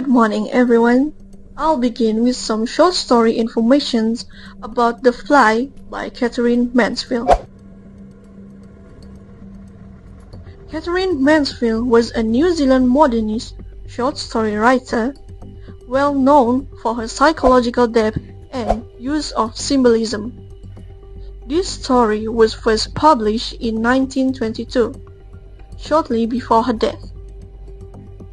morning, everyone. I'll begin with some short story informations about The Fly by Katherine Mansfield. Katherine Mansfield was a New Zealand modernist short story writer, well known for her psychological depth and use of symbolism. This story was first published in 1922, shortly before her death.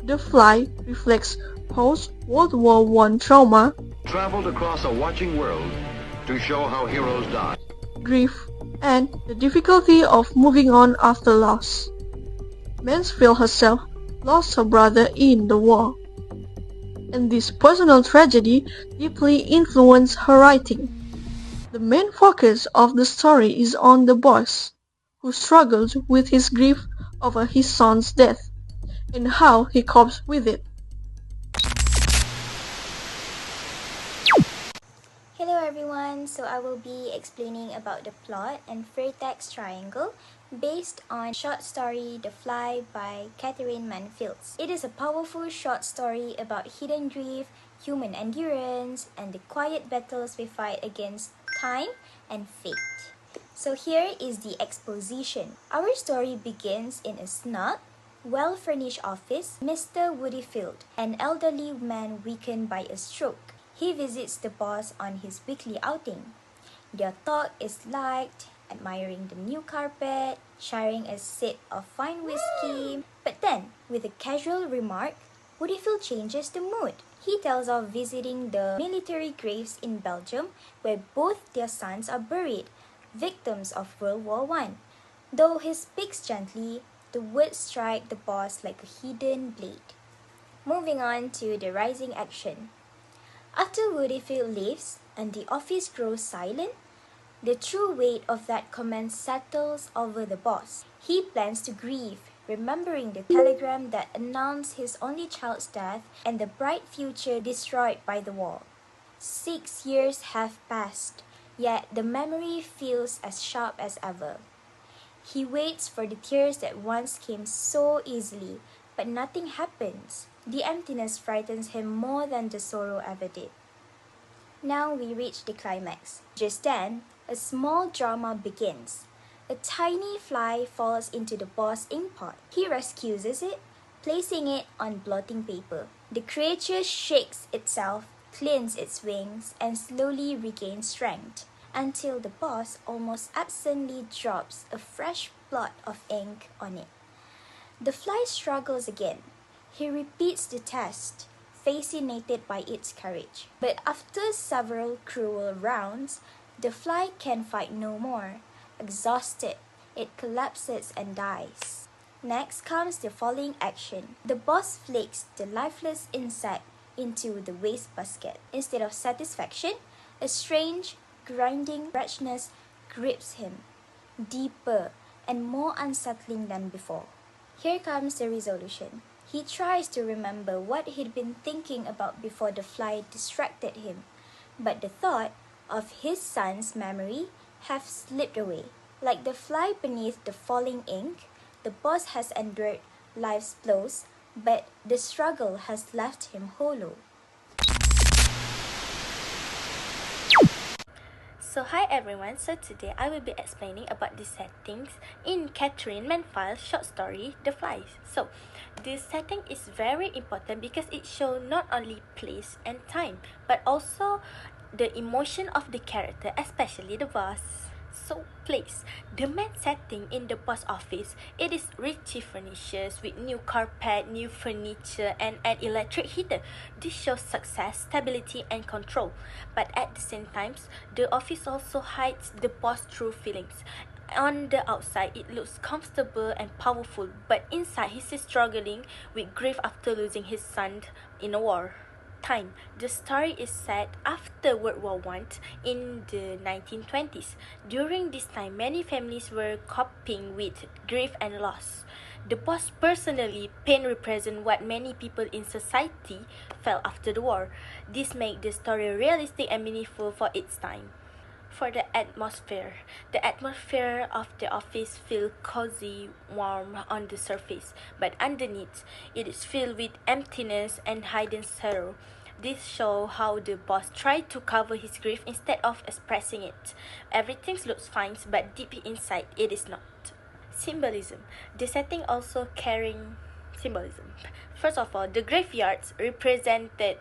The Fly reflects post-World War I trauma, traveled across a watching world to show how heroes die, grief, and the difficulty of moving on after loss. Mansfield herself lost her brother in the war, and this personal tragedy deeply influenced her writing. The main focus of the story is on the boss, who struggles with his grief over his son's death, and how he copes with it. Hello everyone, so I will be explaining about the plot and vertex triangle based on short story The Fly by Katherine Mansfield. It is a powerful short story about hidden grief, human endurance, and the quiet battles we fight against time and fate. So here is the exposition. Our story begins in a snug, well-furnished office. Mr. Woodyfield, an elderly man weakened by a stroke. He visits the boss on his weekly outing. Their talk is light, admiring the new carpet, sharing a sip of fine whiskey. But then, with a casual remark, Woodyfield changes the mood. He tells of visiting the military graves in Belgium where both their sons are buried, victims of World War I. Though he speaks gently, the words strike the boss like a hidden blade. Moving on to the rising action. After Woodyfield leaves and the office grows silent, the true weight of that comment settles over the boss. He plans to grieve, remembering the telegram that announced his only child's death and the bright future destroyed by the war. 6 years have passed, yet the memory feels as sharp as ever. He waits for the tears that once came so easily, but nothing happens. The emptiness frightens him more than the sorrow ever did. Now we reach the climax. Just then, a small drama begins. A tiny fly falls into the boss' ink pot. He rescues it, placing it on blotting paper. The creature shakes itself, cleans its wings, and slowly regains strength, until the boss almost absently drops a fresh blot of ink on it. The fly struggles again. He repeats the test, fascinated by its courage. But after several cruel rounds, the fly can fight no more. Exhausted, it collapses and dies. Next comes the falling action. The boss flicks the lifeless insect into the wastebasket. Instead of satisfaction, a strange, grinding wretchedness grips him, deeper and more unsettling than before. Here comes the resolution. He tries to remember what he'd been thinking about before the fly distracted him, but the thought of his son's memory have slipped away. Like the fly beneath the falling ink, the boss has endured life's blows, but the struggle has left him hollow. So hi everyone, so today I will be explaining about the settings in Katherine Mansfield's short story, The Fly. So, this setting is very important because it shows not only place and time, but also the emotion of the character, especially the boss. So, place. The main setting in the boss office, it is richly furnished with new carpet, new furniture, and an electric heater. This shows success, stability, and control. But at the same time, the office also hides the boss' true feelings. On the outside, it looks comfortable and powerful, but inside, he is struggling with grief after losing his son in a war. Time. The story is set after World War I in the 1920s. During this time, many families were coping with grief and loss. The boss personally pain represent what many people in society felt after the war. This makes the story realistic and meaningful for its time. for the atmosphere. The atmosphere of the office feels cozy, warm on the surface, but underneath, it is filled with emptiness and hidden sorrow. This shows how the boss tried to cover his grief instead of expressing it. Everything looks fine, but deep inside, it is not. Symbolism. The setting also carrying symbolism. First of all, the graveyards represented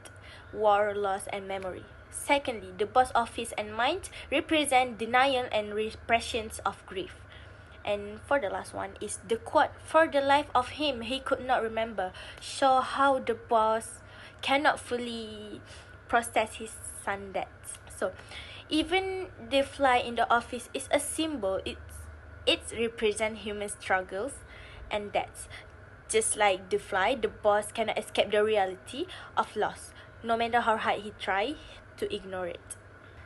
war, loss, and memory. Secondly, the boss office and mind represent denial and repressions of grief. And for the last one is the quote, "For the life of him, he could not remember," show how the boss cannot fully process his son's death. So, even the fly in the office is a symbol. It represents human struggles and deaths. Just like the fly, the boss cannot escape the reality of loss, no matter how hard he tries to ignore it.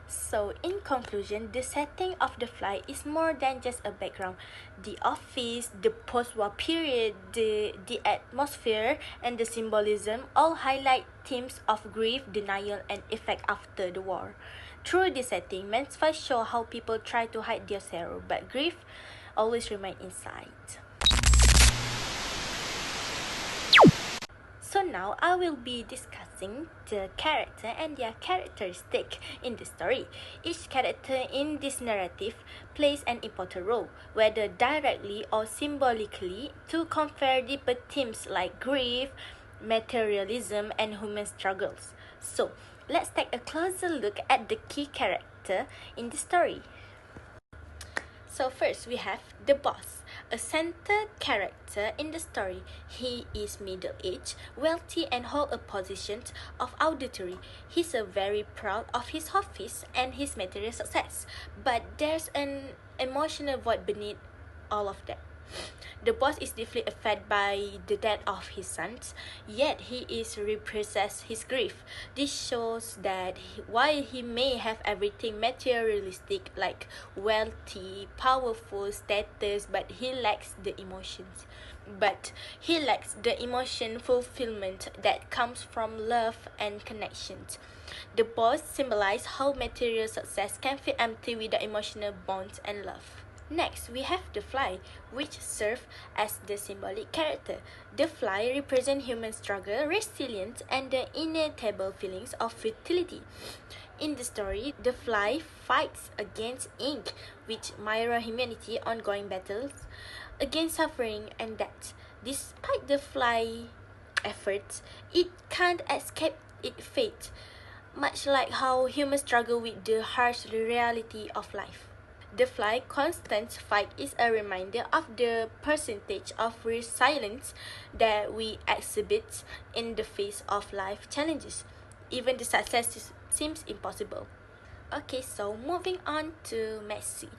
So, in conclusion, the setting of the fly is more than just a background. The office, the post-war period, the atmosphere, and the symbolism all highlight themes of grief, denial, and effect after the war. Through this setting, Mansfield show how people try to hide their sorrow, but grief always remain inside. So now I will be discussing the character and their characteristic in the story. Each character in this narrative plays an important role, whether directly or symbolically, to convey deeper themes like grief, materialism, and human struggles. So let's take a closer look at the key character in the story. So first we have the boss, a central character in the story. He is middle-aged, wealthy, and hold a position of authority. He's very proud of his office and his material success, but there's an emotional void beneath all of that. The boss is deeply affected by the death of his sons, yet he is represses his grief. This shows that while he may have everything materialistic like wealthy, powerful, status, but he lacks the emotions. But he lacks the emotion fulfillment that comes from love and connections. The boss symbolizes how material success can feel empty without emotional bonds and love. Next, we have the fly, which serves as the symbolic character. The fly represents human struggle, resilience, and the inevitable feelings of futility. In the story, the fly fights against ink, which mirror humanity ongoing battles against suffering and death. Despite the fly efforts, it can't escape its fate, much like how humans struggle with the harsh reality of life. The fly constant fight is a reminder of the percentage of resilience that we exhibit in the face of life challenges. Even the success seems impossible. Okay, so moving on to Messi,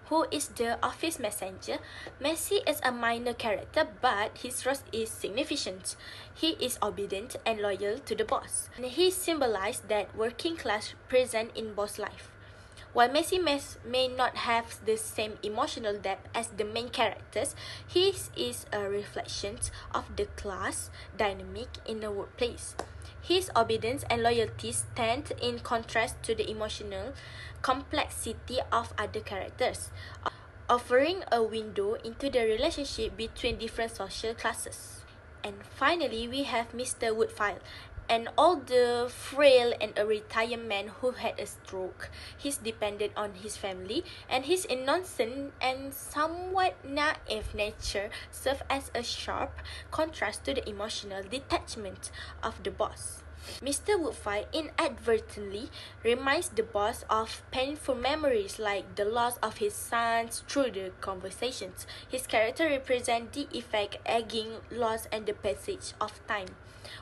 who is the office messenger. Messi is a minor character, but his role is significant. He is obedient and loyal to the boss. And he symbolizes that working class present in boss life. While Messi may not have the same emotional depth as the main characters, his is a reflection of the class dynamic in the workplace. His obedience and loyalty stand in contrast to the emotional complexity of other characters, offering a window into the relationship between different social classes. And finally, we have Mr. Woodfile, an older, frail, and a retired man who had a stroke. He's dependent on his family, and his innocent and somewhat naive nature serves as a sharp contrast to the emotional detachment of the boss. Mr. Woodfire inadvertently reminds the boss of painful memories like the loss of his sons through the conversations. His character represents the effect, aging, loss, and the passage of time.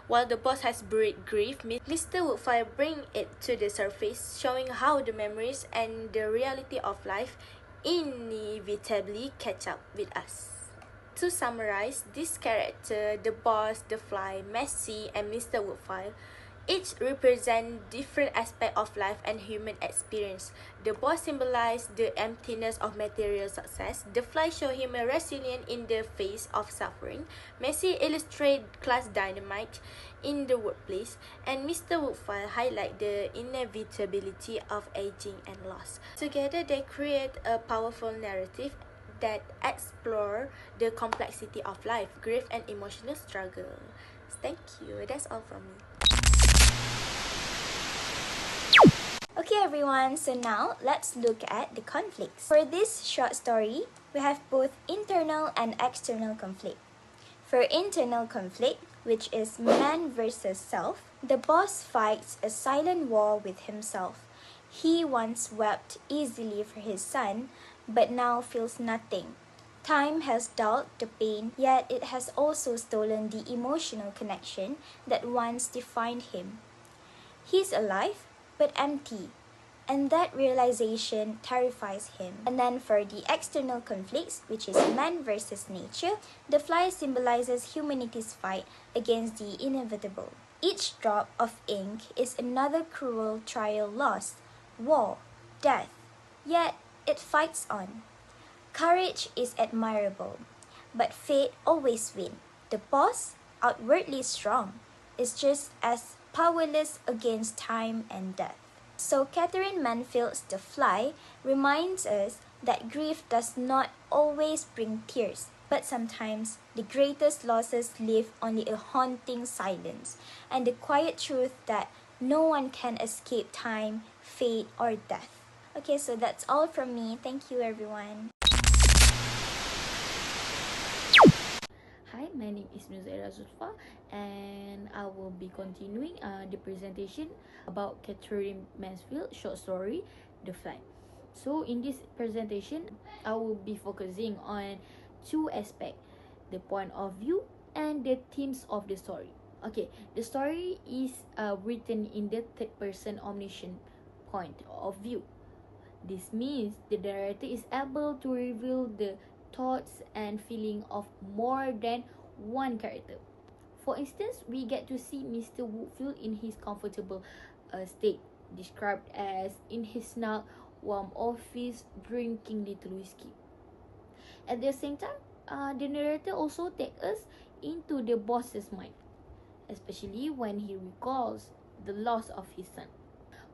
While the boss has buried grief, Mr. Woodfire brings it to the surface, showing how the memories and the reality of life inevitably catch up with us. To summarize, this character, the boss, the fly, Messi, and Mr. Woodfire, Each represent different aspect of life and human experience. The boss symbolize the emptiness of material success. The fly show human resilience in the face of suffering. Messi illustrate class dynamite in the workplace, and Mr. Woodfile highlight the inevitability of aging and loss. Together, they create a powerful narrative that explore the complexity of life, grief, and emotional struggle. Thank you. That's all from me. Okay everyone, so now let's look at the conflicts. For this short story, we have both internal and external conflict. For internal conflict, which is man versus self, the boss fights a silent war with himself. He once wept easily for his son, but now feels nothing. Time has dulled the pain, yet it has also stolen the emotional connection that once defined him. He's alive, but empty, and that realization terrifies him. And then for the external conflicts, which is man versus nature, the fly symbolizes humanity's fight against the inevitable. Each drop of ink is another cruel trial lost, war, death, yet it fights on. Courage is admirable, but fate always wins. The boss, outwardly strong, is just as powerless against time and death. So Katherine Mansfield's The Fly reminds us that grief does not always bring tears, but sometimes the greatest losses leave only a haunting silence and the quiet truth that no one can escape time, fate, or death. Okay, so that's all from me. Thank you everyone. Hi, my name is Nuzaira Zulfa, and I will be continuing the presentation about Katherine Mansfield short story, The Fly. So in this presentation, I will be focusing on two aspects, the point of view and the themes of the story. Okay, the story is written in the third person omniscient point of view. This means the narrator is able to reveal the thoughts and feeling of more than one character. For instance, we get to see Mr. Woodfield in his comfortable state, described as in his snug, warm office, drinking little whiskey. At the same time, the narrator also takes us into the boss's mind, especially when he recalls the loss of his son.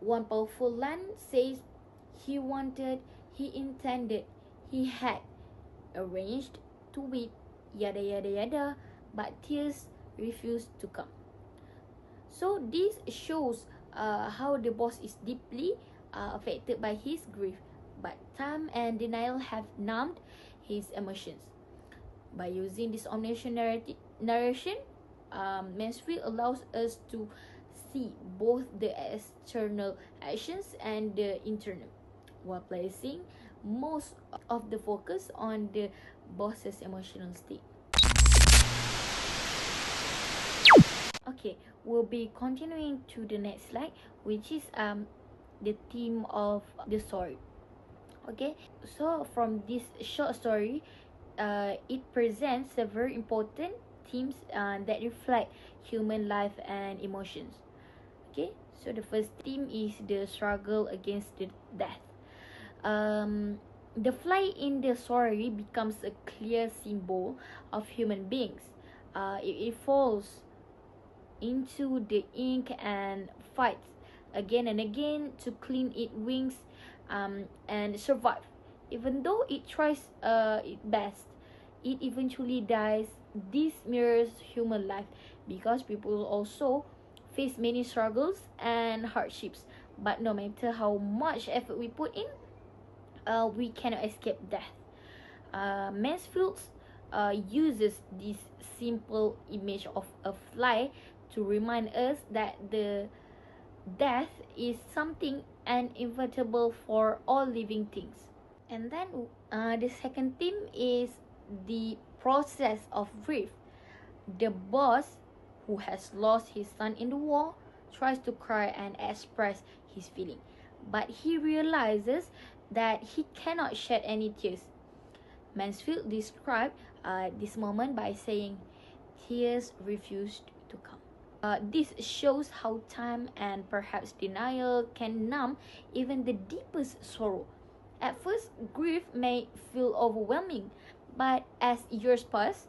One powerful line says, he wanted, he intended, he had arranged to weep, yada yada yada, but tears refused to come. So this shows how the boss is deeply affected by his grief, but time and denial have numbed his emotions. By using this omniscient narration, Mansfield allows us to see both the external actions and the internal, while placing most of the focus on the boss's emotional state. Okay, we'll be continuing to the next slide, which is the theme of the story. Okay, so from this short story, it presents several important themes that reflect human life and emotions. Okay, so the first theme is the struggle against the death. The fly in the story becomes a clear symbol of human beings. It falls into the ink and fights again and again to clean its wings and survive. Even though it tries its best, it eventually dies. This mirrors human life because people also face many struggles and hardships. But no matter how much effort we put in, we cannot escape death. Mansfield uses this simple image of a fly to remind us that the death is something inevitable for all living things. And then the second theme is the process of grief. The boss, who has lost his son in the war, tries to cry and express his feeling, but he realizes that he cannot shed any tears. Mansfield described this moment by saying, tears refused to come. This shows how time and perhaps denial can numb even the deepest sorrow. At first, grief may feel overwhelming, but as years pass,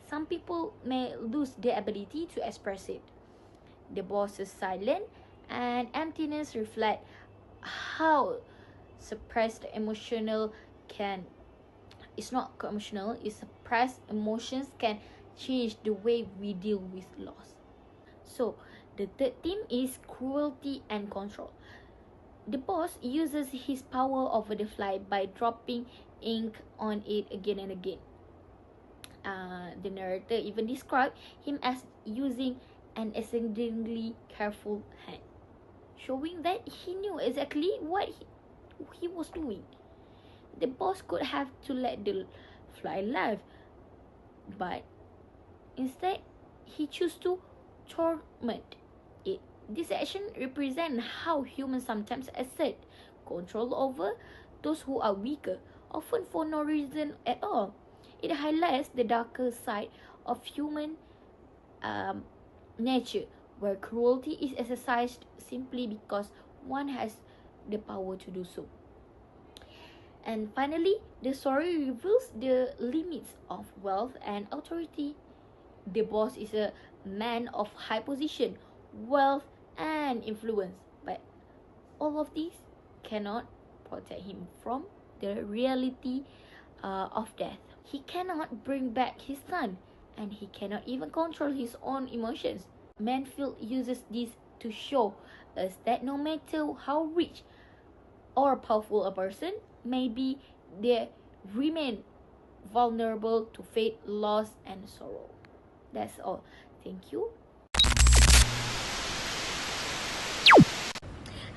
some people may lose their ability to express it. The boss's silence and emptiness reflect how suppressed emotional can it's not emotional, it's suppressed emotions can change the way we deal with loss. So, the third theme is cruelty and control. The boss uses his power over the fly by dropping ink on it again and again. The narrator even described him as using an exceedingly careful hand, showing that he knew exactly what he was doing. The boss could have to let the fly live, but instead he chose to torment it. This action represents how humans sometimes assert control over those who are weaker, often for no reason at all. It highlights the darker side of human nature, where cruelty is exercised simply because one has the power to do so. And finally, the story reveals the limits of wealth and authority. The boss is a man of high position, wealth, and influence, but all of these cannot protect him from the reality of death. He cannot bring back his son, and he cannot even control his own emotions. Mansfield uses this to show us that no matter how rich or powerful a person may be, they remain vulnerable to fate, loss, and sorrow. That's all. Thank you.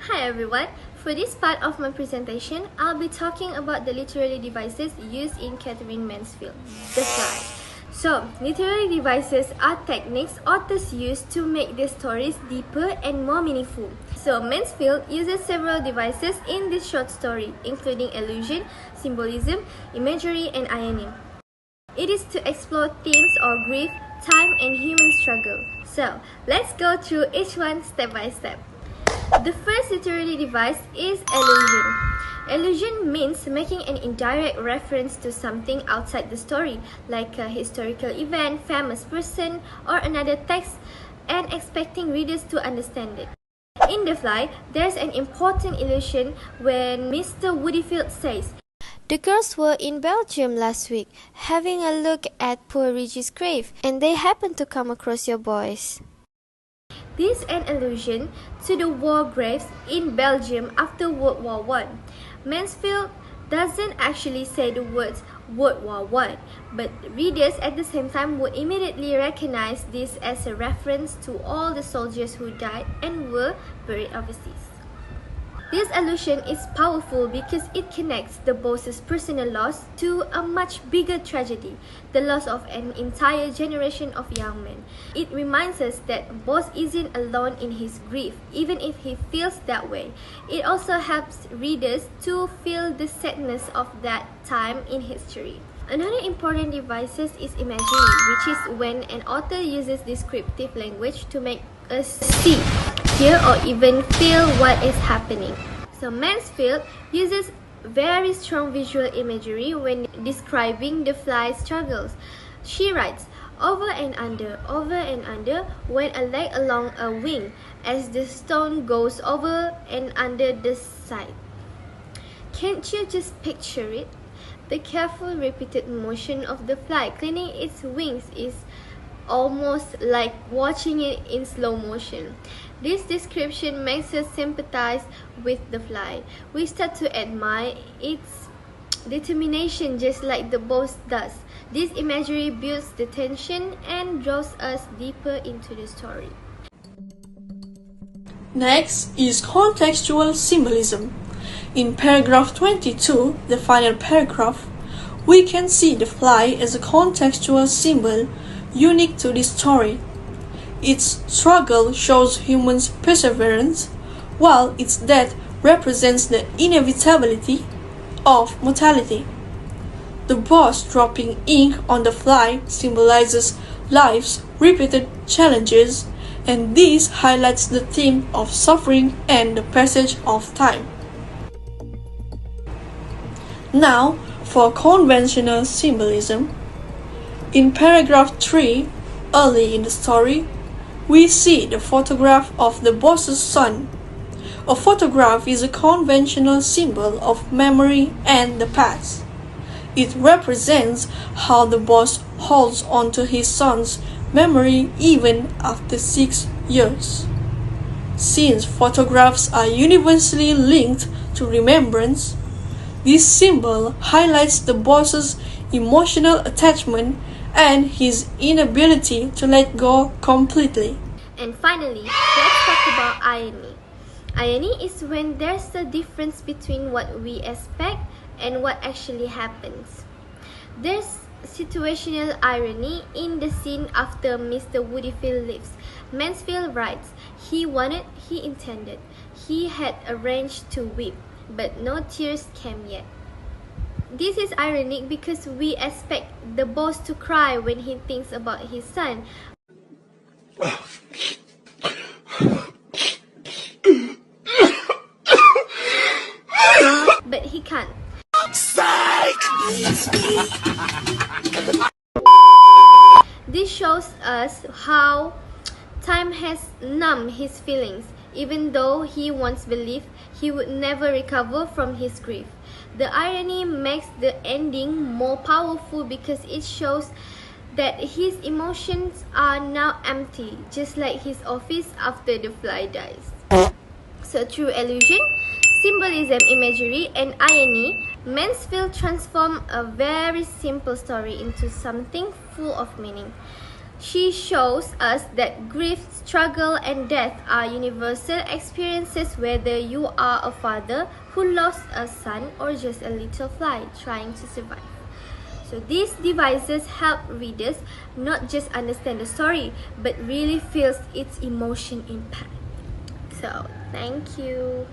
Hi everyone, for this part of my presentation, I'll be talking about the literary devices used in Katherine Mansfield, the fly. So, literary devices are techniques authors use to make their stories deeper and more meaningful. So, Mansfield uses several devices in this short story, including allusion, symbolism, imagery, and irony. It is to explore themes of grief, time, and human struggle. So, let's go through each one step by step. The first literary device is allusion. Allusion means making an indirect reference to something outside the story, like a historical event, famous person, or another text, and expecting readers to understand it. In The Fly, there's an important allusion when Mr. Woodyfield says, "The girls were in Belgium last week, having a look at poor Reggie's grave, and they happened to come across your boys." This is an allusion to the war graves in Belgium after World War I. Mansfield doesn't actually say the words World War I, but readers at the same time would immediately recognize this as a reference to all the soldiers who died and were buried overseas. This allusion is powerful because it connects the boss's personal loss to a much bigger tragedy, the loss of an entire generation of young men. It reminds us that boss isn't alone in his grief, even if he feels that way. It also helps readers to feel the sadness of that time in history. Another important device is imagery, which is when an author uses descriptive language to make us see, hear, or even feel what is happening. So Mansfield uses very strong visual imagery when describing the fly's struggles. She writes, over and under, when a leg along a wing, as the stone goes over and under the side. Can't you just picture it? The careful repeated motion of the fly cleaning its wings is almost like watching it in slow motion. This description makes us sympathize with the fly. We start to admire its determination just like the boss does. This imagery builds the tension and draws us deeper into the story. Next is contextual symbolism. In paragraph 22, the final paragraph, we can see the fly as a contextual symbol unique to this story. Its struggle shows humans' perseverance, while its death represents the inevitability of mortality. The boss dropping ink on the fly symbolizes life's repeated challenges and this highlights the theme of suffering and the passage of time. Now, for conventional symbolism. In paragraph 3, early in the story, we see the photograph of the boss's son. A photograph is a conventional symbol of memory and the past. It represents how the boss holds on to his son's memory even after 6 years. Since photographs are universally linked to remembrance, this symbol highlights the boss's emotional attachment and his inability to let go completely. And finally, let's talk about irony. Irony is when there's a difference between what we expect and what actually happens. There's situational irony in the scene after Mr. Woodyfield leaves. Mansfield writes, "He wanted, he intended. He had arranged to weep, but no tears came yet." This is ironic because we expect the boss to cry when he thinks about his son. But he can't. This shows us how time has numbed his feelings, even though he once believed he would never recover from his grief. The irony makes the ending more powerful because it shows that his emotions are now empty, just like his office after the fly dies. So through illusion, symbolism, imagery, and irony, Mansfield transformed a very simple story into something full of meaning. She shows us that grief, struggle, and death are universal experiences whether you are a father who lost a son or just a little fly trying to survive. So these devices help readers not just understand the story, but really feel its emotion impact. So, thank you.